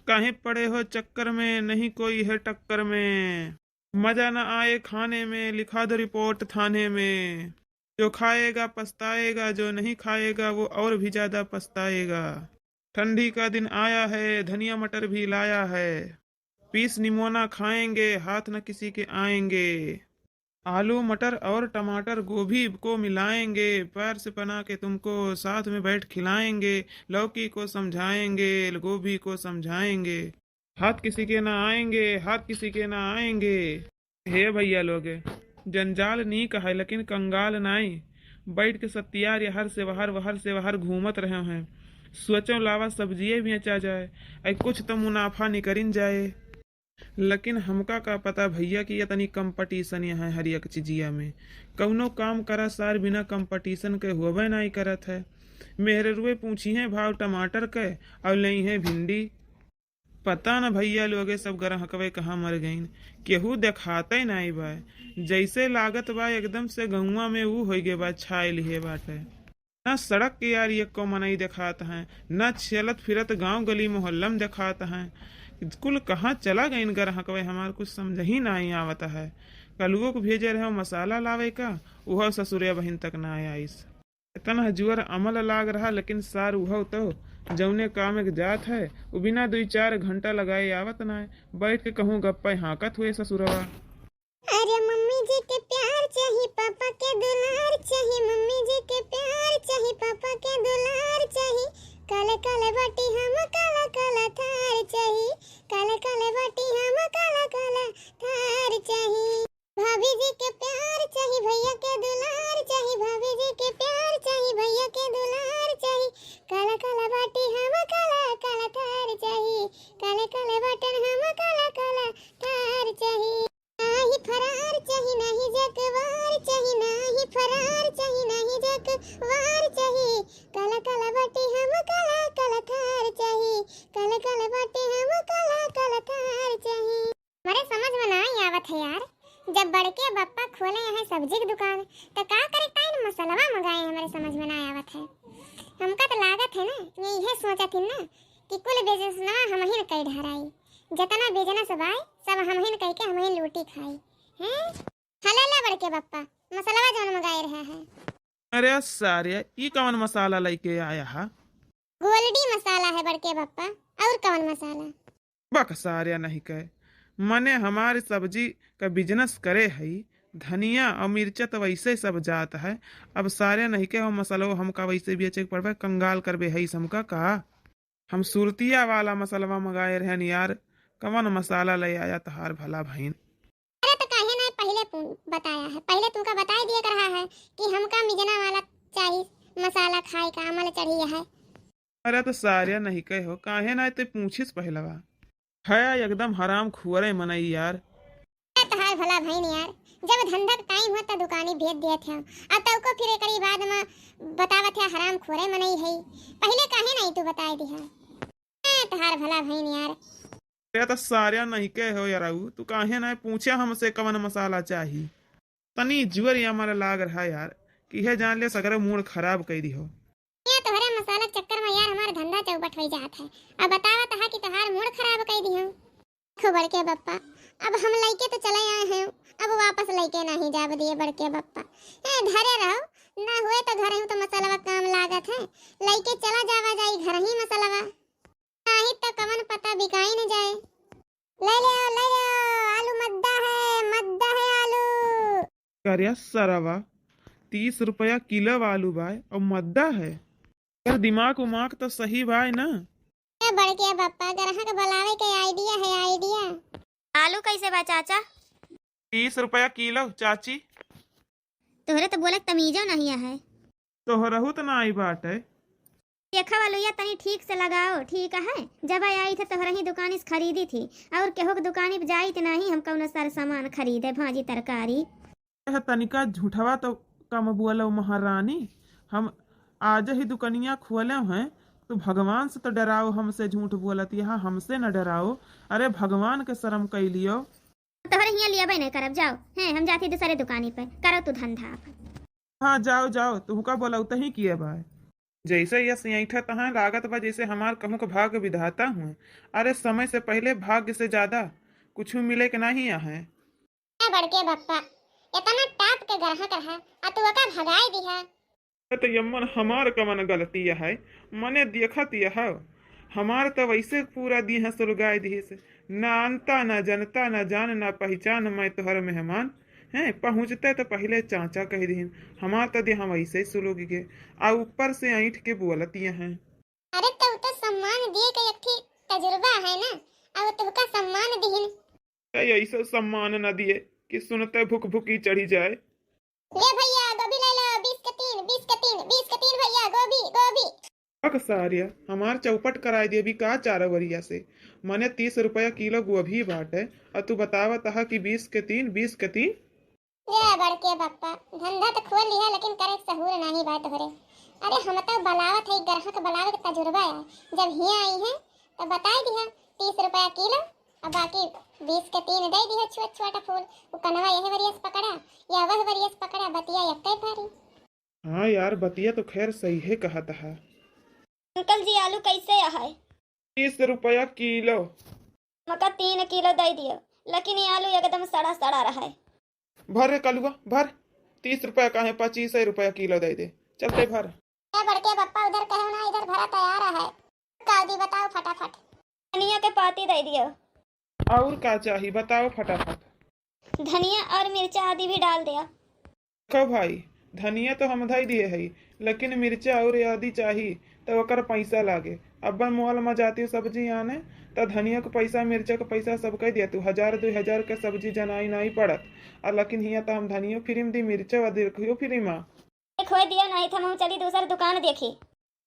काहे पड़े हो चक्कर में, नहीं कोई है टक्कर में। मजा न आए खाने में, लिखा दो रिपोर्ट थाने में। जो खाएगा पछताएगा, जो नहीं खाएगा वो और भी ज्यादा पछताएगा। ठंडी का दिन आया है, धनिया मटर भी लाया है। पीस निमोना खाएंगे, हाथ न किसी के आएंगे। आलू मटर और टमाटर गोभी को मिलाएंगे, पैर से बना के तुमको साथ में बैठ खिलाएंगे। लौकी को समझाएंगे, गोभी को समझाएंगे। हाथ किसी के ना आएंगे, हाथ किसी के ना आएंगे। हे भैया लोग, जंजाल नी का है लेकिन कंगाल नाई। बैठ के सत्यार हर से वहर घूमत रहे हैं। सोचो लावा सब्जिये भी अचा जाए, ऐ कुछ तो मुनाफा निकरिन जाए। लेकिन हमका का पता भैया कि ये तनी कंपटीशन है हर एक चीजिया में। कौनो काम करा सार बिना कंपटीशन के होबे नहीं करत है। मेहरे रुए पूछी है भाव टमाटर के और नहीं है भिंडी। पता न भैया लोगे सब ग्राहकवे कहाँ मर गईन, केहू देखाते नहीं बा। जैसे लागत बा एकदम से गहुआ में ऊ हो गए बा, छाए लिए बाटे। न सड़क के यार ये को मनई दिखात हैं, न चलत फिरत गांव गली मोहल्ला में दिखात हैं। कुल कहाँ चला गई इन ग्राहकवे, हमार कुछ समझ ही नहीं आवता है। कलुओं को भेजे रहे मसाला लावे का, वह ससुरिया बहन तक ना आईस। इतना हजुअर अमल लाग रहा, लेकिन सार वह तो जौने काम एक जात है वो बिना 2-4 घंटा लगाए आवत ना है। बैठ के कहूँ गप्पा हाँकत हुए ससुरवा। अरे मम्मी जी के प्यार चाहिए, पापा के दुलार चाहिए। मम्मी जी के प्यार चाहिए, पापा के दुलार चाहिए। काले काले बाटी हम काला काला थार चाहिए। काले काले बाटी हम काला काला थार चाहिए। भाभी जी के प्यार चाहिए, भैया के दुलार चाहिए। भाभी जी के प्यार चाहिए, भैया के दुलार चाहिए। काला काला बाटी हम काला काला थार चाहिए। काले काले बटन हम काला काला थार चाहिए। नाही फरार चाहिए, नहीं जकवार चाहिए। नाही फरार चाहिए, नहीं जकवार चाहिए। काला काला बाटी हम काला काला थार चाहिए। काला काला बाटी हम काला काला थार चाहिए। हमारे समझ में नहीं आवत है यार, जब बड़के बप्पा खोले यहाँ सब्जी की दुकान तो का करे टाइम मसाला मंगाए, हमारे समझ में नहीं आवत है। हमका तो लागत है ना, यही सोचा थी ना कि कुल बिजनेस ना हम ही कई ढराई। जितना बिजनेस बाय सब हम ही कह के हम ही लूटी खाई हैं। हला ला बड़के बप्पा मसाला जौन मंगाए रहा है। अरे सारे ई कौन मसाला लेके आया है? गोल्डी मसाला है बड़के बप्पा, और कौन मसाला? बक सारे नहीं कहे मने हमारे सब्जी का बिजनेस करे है। धनिया और मिर्चा तो वैसे सब जात है। अब सारे नहीं के हम मसालो हमका वैसे बेचे पड़े, कंगाल करबे है हमका कहा। हम सुरतिया वाला मसाला मंगाए रहन यार। कौन मसाला ले आया तहार भला बहन? अरे तो काहे ना पहले बताया है, पहले तुमका बता दिया कर रहा है कि हमका मिजना वाला चाहिए मसाला खाए का अमल चढ़िया है। अरे तो सारे नहीं कहे हो, काहे ना ते पूछिस पहलवा है। एकदम हराम खुअरे मनई यार। तहार भला बहन यार, जब धंधा का टाइम हो तो दुकानी भेज दिया था, अब तो को फिर एकरी बाद में बतावत है हराम खोरे मनई है। पहले काहे नहीं तू बताए दिया? तहार भला बहन यार। ये तो सारे नहीं कहे हो यार, तू काहे ना पूछे हमसे कवन मसाला चाहिए। तनी जुअर हमारा लाग रहा यार कि है जान ले सगरे मूड खराब कर दी हो। ये तोहरे मसाला चक्कर में यार हमारा धंधा चौपट हो जात है। अब बतावत है कि तहार मूड खराब कर दी हो। खबर के बप्पा, अब हम लइके तो चले आए हैं, अब वापस लइके नहीं जाब दिए बड़के बप्पा। घरे रहो, ना हुए तो घरे तो मसाला काम लागत है। लइके चला जावा जाई घर ही मसाला, नहीं तो कवन पता बिकाई न जाए। ले ले आलू मद्दा है आलू। करे सरवा 30 रुपया किलो आलू बाय और मद्दा है। यार दिमाग उमाग तो सही भाई ना। बड़के बप्पा ग्राहक बुलावे के आइडिया है आइडिया। आलू कैसे बा चाचा? 30 रुपया किलो चाची। तोहरे तो बोले तमीजो नहीं है। तो रहू तो ना आई बात है। देखा वालो या तनी ठीक से लगाओ, ठीक है। जब आई थे तोहरा ही दुकान से खरीदी थी, और केहो के दुकान पे जाई तो नहीं हम कौनो सारा सामान खरीदे, भाजी तरकारी। तनिका झूठवा तो कम बोलो महारानी। हम आज ही दुकनिया खोले हैं तो भगवान से तो डराओ, हमसे झूठ बोलत यहाँ हमसे न डराओ। अरे भगवान के शर्म कर लियो। तोहरे हियां लिया नहीं करब, जाओ हैं हम जाती दूसरे दुकानी पे, करो तू धंधा। हाँ जाओ जाओ, तू का बोला तही किए भाई। जैसे यह सियाठा तहाँ लागत बा जैसे हमार कहूँ का भाग्य विधाता हूँ। अरे समय से पहले भाग्य से ज्यादा कुछ मिले के नहीं है। क्या बड़के बप्पा इतना टाप के ग्राहक रहा आ तू का भगाई दी है। तो यमन हमार कमन गलती है, मने देखत यह हमार तो वैसे पूरा दी है सुलगाई दी से, ना अंता ना जनता ना जान ना पहचान, मैं तोहर मेहमान हैं पहुँचते तो पहले चाचा कह दी। हमार तो दे हम वैसे ही सुलग गए आ ऊपर से ऐठ के बोलतिया हैं। अरे तो सम्मान दिए के एक थी तजुर्बा है ना, अब तुमका सम्मान दीहिन। ऐसा सम्मान न दिए कि सुनते भूख भूखी चढ़ी जाए। ले भैया गोभी ले लो 20 के 3 20 के 3 20 के 3 भैया गोभी गोभी। सारिया हमार चौपट कराई दे भी का 4 वरिया से, मने 30 रुपया किलो गोभी बाटे और तू बतावा तहा कि 20 के 3 20 के 3। ये बड़के बप्पा धंधा तो खोल लिया लेकिन करे सहूर नहीं बात हो रे। अरे हम तो बलावत है ग्राहक बलावे का तजुर्बा है, जब हिया आई है तो बताई दिया 30 रुपया किलो और बाकी 20 के 3 दे दिया। छोटा छोटा फूल वो कनवा यही वरियस पकड़ा या वह वरियस पकड़ा बतिया यक्के भारी। हाँ यार बतिया तो खैर सही है कहा था। अंकल जी आलू कैसे है? 30 रुपया किलो। मका 3 किलो दे दियो, लेकिन ये आलू एकदम सड़ा सड़ा रहा है। भर रे कलुआ भर, 30 रुपया का है 25 रुपया किलो दे दे, चलते भर। ए बड़के बप्पा उधर कहो ना इधर भरा तैयार है। कादी बताओ फटाफट। धनिया के पाती दे दियो। और का चाहिए बताओ फटाफट। धनिया और मिर्चा आदि भी डाल दिया। कब भाई धनिया तो हम धई दिए है, लेकिन मिर्चा और आदि चाहिए तो ओकर पैसा लागे। अब्बन मॉल में जाती सब्जी आने तो धनिया के पैसा मिर्चा के पैसा सब कह दिया तू 1000 2000 के सब्जी जनाई नहीं पड़त। और लेकिन हिया तो हम धनिया फ्री में दी मिर्चा व देखियो फ्री में। खोए दिया नहीं था हम चली दूसरी दुकान देखी।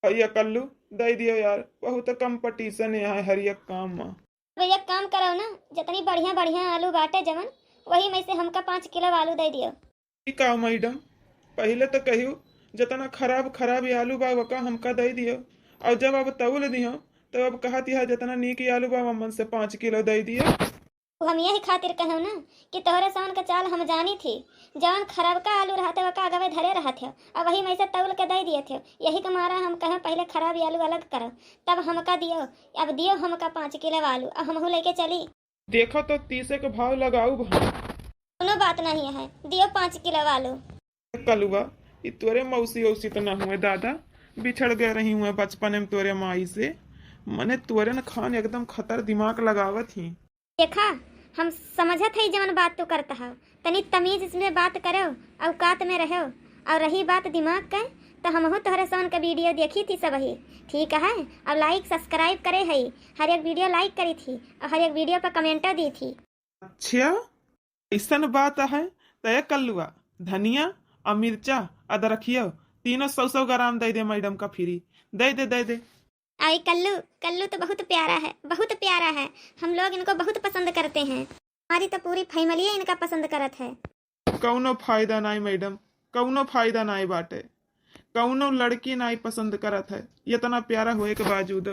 भैया कल्लू दे दियो यार, बहुत कंपटीशन है हर एक काम में। भैया काम करो ना, जितनी बढ़िया बढ़िया आलू बाटे जमन वही में से हमका 5 किलो आलू दे दियो। ठीक है मैडम, पहले तो कहियो जितना खराब खराब आलू बा वका हमका दे दियो, और जब अब तौल दियो तो अब कहती है जितना नीक आलू बा मन से 5 किलो दे दियो। हम यही खातिर कहूँ ना कि तोहरे सावन का चाल हम जानी थी, जवन खराब का आलू रहते वका अगवे धरे रहा थे और वही में से तौल के दे दिए थे। यही के मारा हम कहें पहले खराब आलू अलग करो तब हमका दियो। अब दियो हमका 5 किलो आलू और हमहू लेके चली। देखो तो 30 के भाव लगाऊ भाई। कोनो बात नहीं है, दियो 5 किलो आलू। कलुआ ये तोरे मौसी औसी तो ना हुए दादा, बिछड़ गए रही हुए बचपन में तोरे माई से, मने तोरे न खान एकदम खतर दिमाग लगावत ही। देखा हम समझत है जवन बात तू करता है, तनी तमीज इसमें बात करो औकात में रहो। और रही बात दिमाग का तो हमहू तोहरे सन का वीडियो देखी थी सब ही ठीक है। अब लाइक सब्सक्राइब करे है, हर एक वीडियो लाइक करी थी और हर एक वीडियो पर कमेंटो दी थी। अच्छा ऐसा बात है तो कल्लुआ धनिया और मिर्चा अदरखियो तीनों 100 ग्राम दे दे मैडम का फ्री दे दे। आई कल्लू कल्लू तो बहुत प्यारा है, बहुत प्यारा है। हम लोग इनको बहुत पसंद करते हैं, हमारी तो पूरी फैमिली इनका पसंद करत है। कौनो फायदा नहीं मैडम, कौनो फायदा नहीं बाटे, कौनो लड़की नहीं पसंद करत है इतना प्यारा होए के बावजूद।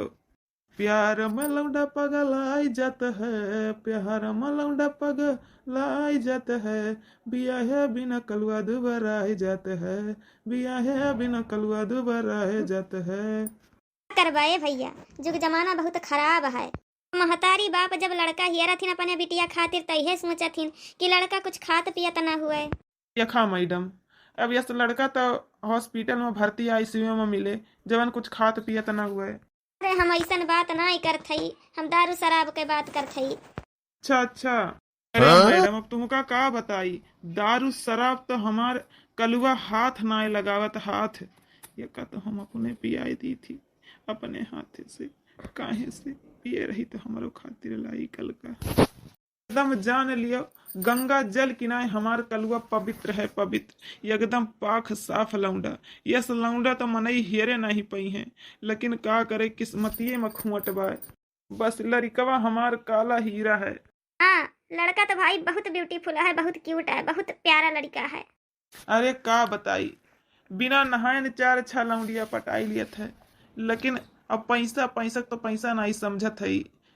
प्यार में लौंडा पगलाई जात है, प्यार में लौंडा पगलाई जात है, बियाहे बिना कलुआ दुबराए जात है, बियाहे बिना कलुआ दुबराए जात है। करवाए भैया जुग जमाना बहुत खराब है। महतारी बाप जब लड़का हियरा थी अपने बिटिया खातिर तो यह सोचथिन कि लड़का कुछ खात पियत ना हुए। यखा मैडम अब यस लड़का तो हॉस्पिटल में भर्ती आईसीयू में मिले जवन कुछ खात पियत ना हुए। अरे हम ऐसा बात नहीं करत हई, हम दारू शराब के बात करत हई। अच्छा अरे मैडम अब तुमका का बताई, दारू शराब तो हमार कलुआ हाथ ना लगावत, हाथ ये का तो हम अपने पियाई दी थी अपने हाथ से, काहे से पिए रही तो हमारो खातिर लाई कल का। एकदम जान लियो गंगा जल किनारे हमार कलुआ पवित्र है, पवित्र एकदम पाक साफ लौंडा। यस लौंडा तो मनई हेरे नहीं पई है, लेकिन का करे किस्मतिये में खुंट बाय। बस लड़कवा हमार काला हीरा है। हाँ लड़का तो भाई बहुत ब्यूटीफुल है, बहुत क्यूट है, बहुत प्यारा लड़का है। अरे का बताई बिना नहाए 4 लौंडिया पटाई लियत है, लेकिन अब पैसा तो पैसा नहीं समझत है,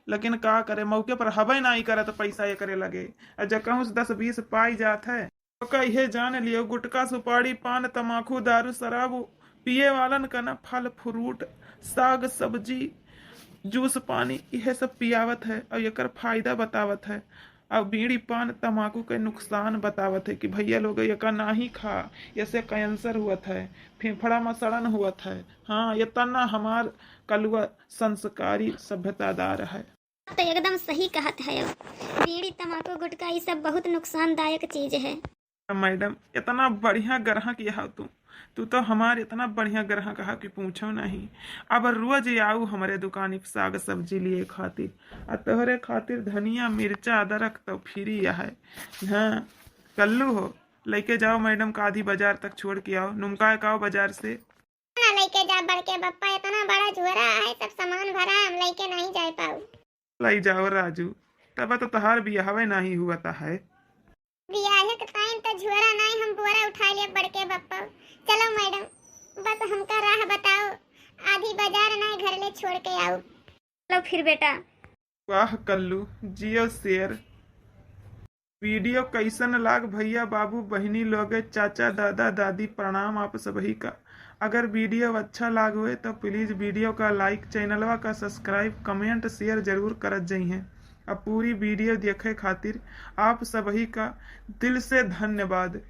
लेकिन का करे मौके पर हबे नहीं करे तो पैसा ये करे लगे। जकहूँ 10-20 पाई जात है तो कहे जान लियो गुटका सुपारी पान तमाकू दारू शराब पिए वालन का ना फल फ्रूट साग सब्जी जूस पानी यह सब पियावत है और एकर फायदा बतावत है। अब बीड़ी पान तम्बाकू के नुकसान बतावत है कि भैया लोग एका ना ही खा, ऐसे कैंसर हुआ है, फेफड़ा में सड़न हुआ है। हाँ, ये तना हमार कलुआ संस्कारी सभ्यतादार है। तो एकदम सही कहत है। बीड़ी तम्बाकू गुटखा ये सब बहुत नुकसानदायक चीज है। मैडम इतना बढ़िया ग्राहक यहाँ तू तो हमारे इतना बढ़िया ग्राहक है कि पूछो नहीं। अब रोज आऊ हमारे दुकान पे साग सब्जी लिए खातिर और तोहरे खातिर धनिया मिर्चा अदरक तो फ्री है। हाँ कल्लू हो लेके जाओ मैडम का आधी बाजार तक छोड़ के आओ, नुमका आओ बाजार से। ना लेके जा बड़के बप्पा, इतना बड़ा झोरा है, सब सामान भरा, हम लेके नहीं जा पाऊ। लाई जाओ राजू, तब तो तहार बियाहवे नहीं हुआ था है। बियाहे के टाइम तो झोरा नहीं, हम बोरा उठा लिए बड़के बप्पा। चलो मैडम, बस हमका राह बताओ, आधी बाजार नहीं घर ले छोड़ के आओ। चलो फिर बेटा। वाह कल्लू, जियो शेर। वीडियो कैसन लाग भैया बाबू बहनी लोग चाचा दादा दादी प्रणाम आप सभी का। अगर वीडियो अच्छा लाग हुए तो प्लीज वीडियो का लाइक, चैनलवा का सब्सक्राइब, कमेंट शेयर जरूर करत जाइए। अब पूरी वीडियो देखे खातिर आप सभी का दिल से धन्यवाद।